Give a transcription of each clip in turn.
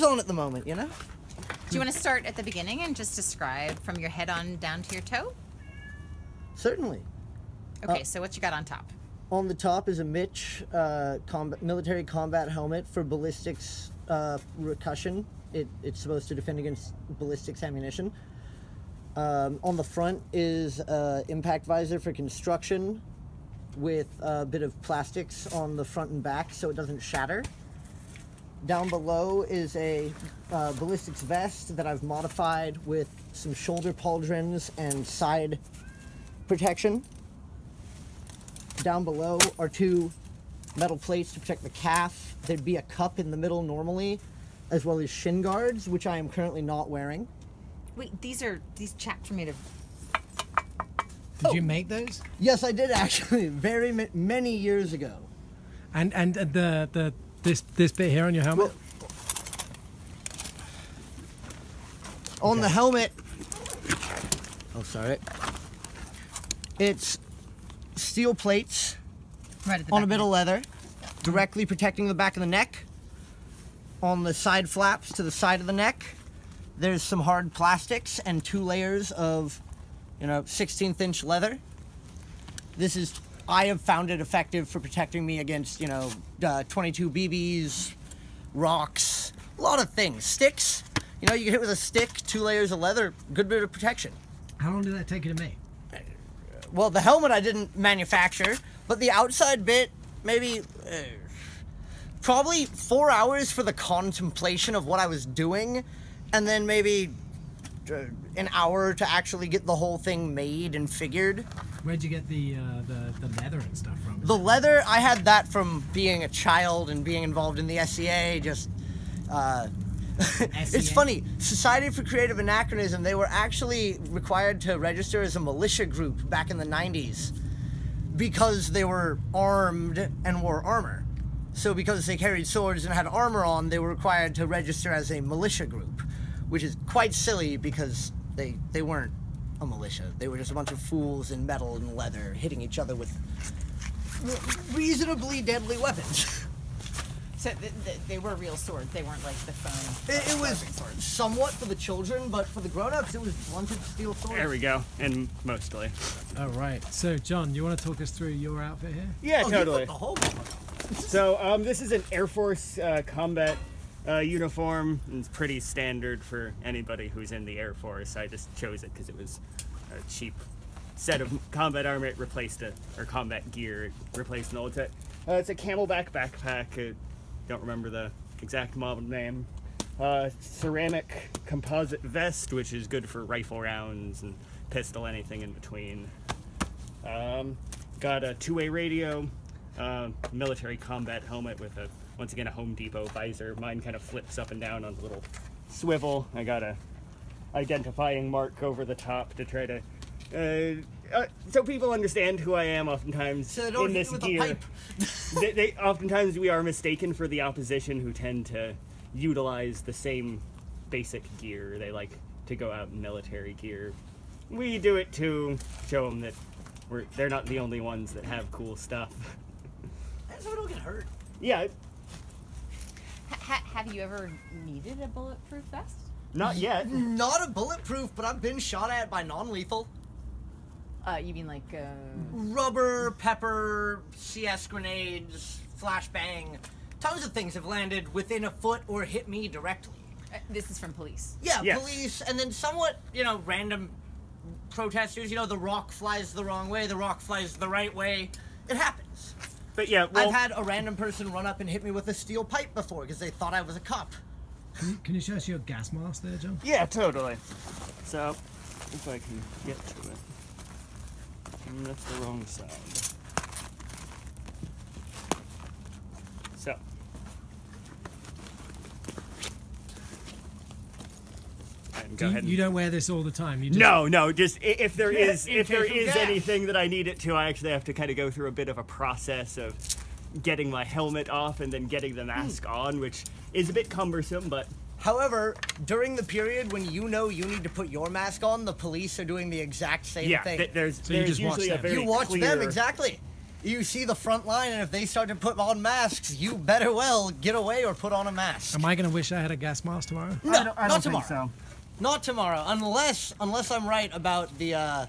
on at the moment, you know? Do you want to start at the beginning and just describe from your head on down to your toe? Certainly. Okay, so what you got on top? On the top is a Mitch military combat helmet for ballistics percussion. It's supposed to defend against ballistics ammunition. On the front is impact visor for construction with a bit of plastics on the front and back so it doesn't shatter. Down below is a ballistics vest that I've modified with some shoulder pauldrons and side protection. Down below are two metal plates to protect the calf. There'd be a cup in the middle normally, as well as shin guards, which I am currently not wearing. Wait, these chaps are made of... Did you make those? Yes, I did actually, many years ago. And this bit here on your helmet? Well, on the helmet... Oh, sorry. It's steel plates Right at the on back a bit of of leather, directly protecting the back of the neck. On the side flaps to the side of the neck, there's some hard plastics and 2 layers of, 16th-inch leather. I have found it effective for protecting me against, 22 BBs, rocks, a lot of things. Sticks, you get hit with a stick, 2 layers of leather, good bit of protection. How long did that take you to make? Well, the helmet I didn't manufacture, but the outside bit, maybe, probably 4 hours for the contemplation of what I was doing, and then maybe an hour to actually get the whole thing made and figured. Where'd you get the leather and stuff from? The leather, I had that from being a child and being involved in the SEA, It's funny, Society for Creative Anachronism, they were actually required to register as a militia group back in the 90s because they were armed and wore armor. So because they carried swords and had armor on, they were required to register as a militia group, which is quite silly because they weren't a militia. They were just a bunch of fools in metal and leather hitting each other with reasonably deadly weapons. So they were real swords. They weren't like the phone. It was somewhat for the children, but for the grown-ups, it was blunted steel swords. There we go, and mostly. All right. So, John, you want to talk us through your outfit here? Yeah, totally. You put the whole one. So, this is an Air Force combat uniform. It's pretty standard for anybody who's in the Air Force. I just chose it because it was a cheap set of combat armor. It replaced or combat gear. It replaced an old set. It's a camelback backpack. Don't remember the exact model name. Ceramic composite vest, which is good for rifle rounds and pistol, anything in between. Got a 2-way radio, military combat helmet with once again a Home Depot visor. Mine kind of flips up and down on a little swivel. I got a identifying mark over the top to try to so people understand who I am oftentimes so they don't in this hit gear. With a pipe. they oftentimes we are mistaken for the opposition who tend to utilize the same basic gear. They like to go out in military gear. We do it to show them that they're not the only ones that have cool stuff. So we don't get hurt. Yeah. Have you ever needed a bulletproof vest? Not yet. Not a bulletproof, but I've been shot at by non-lethal. You mean like... Rubber, pepper, CS grenades, flashbang. Tons of things have landed within a foot or hit me directly. This is from police? Yeah, yes. Police, and then somewhat, random protesters. The rock flies the wrong way, the rock flies the right way. It happens. But yeah, well, I've had a random person run up and hit me with a steel pipe before because they thought I was a cop. Can you show us your gas mask there, John? Yeah, totally. So, if I can get to it. That's the wrong side. So. Go ahead. You don't wear this all the time. You just... No. Just if there is gas. anything that I need it to, I actually have to kind of go through a bit of a process of getting my helmet off and then getting the mask on, which is a bit cumbersome, but... However, during the period when you need to put your mask on, the police are doing the exact same thing. There's you just watch usually a them. very You watch clear, them, exactly. You see the front line, and if they start to put on masks, you better well get away or put on a mask. Am I going to wish I had a gas mask tomorrow? No, I not don't tomorrow. think so. Not tomorrow, unless I'm right about the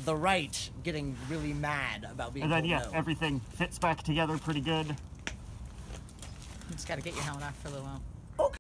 right getting really mad about being And then, told yeah, no. everything fits back together pretty good. You just got to get your helmet off for a little while.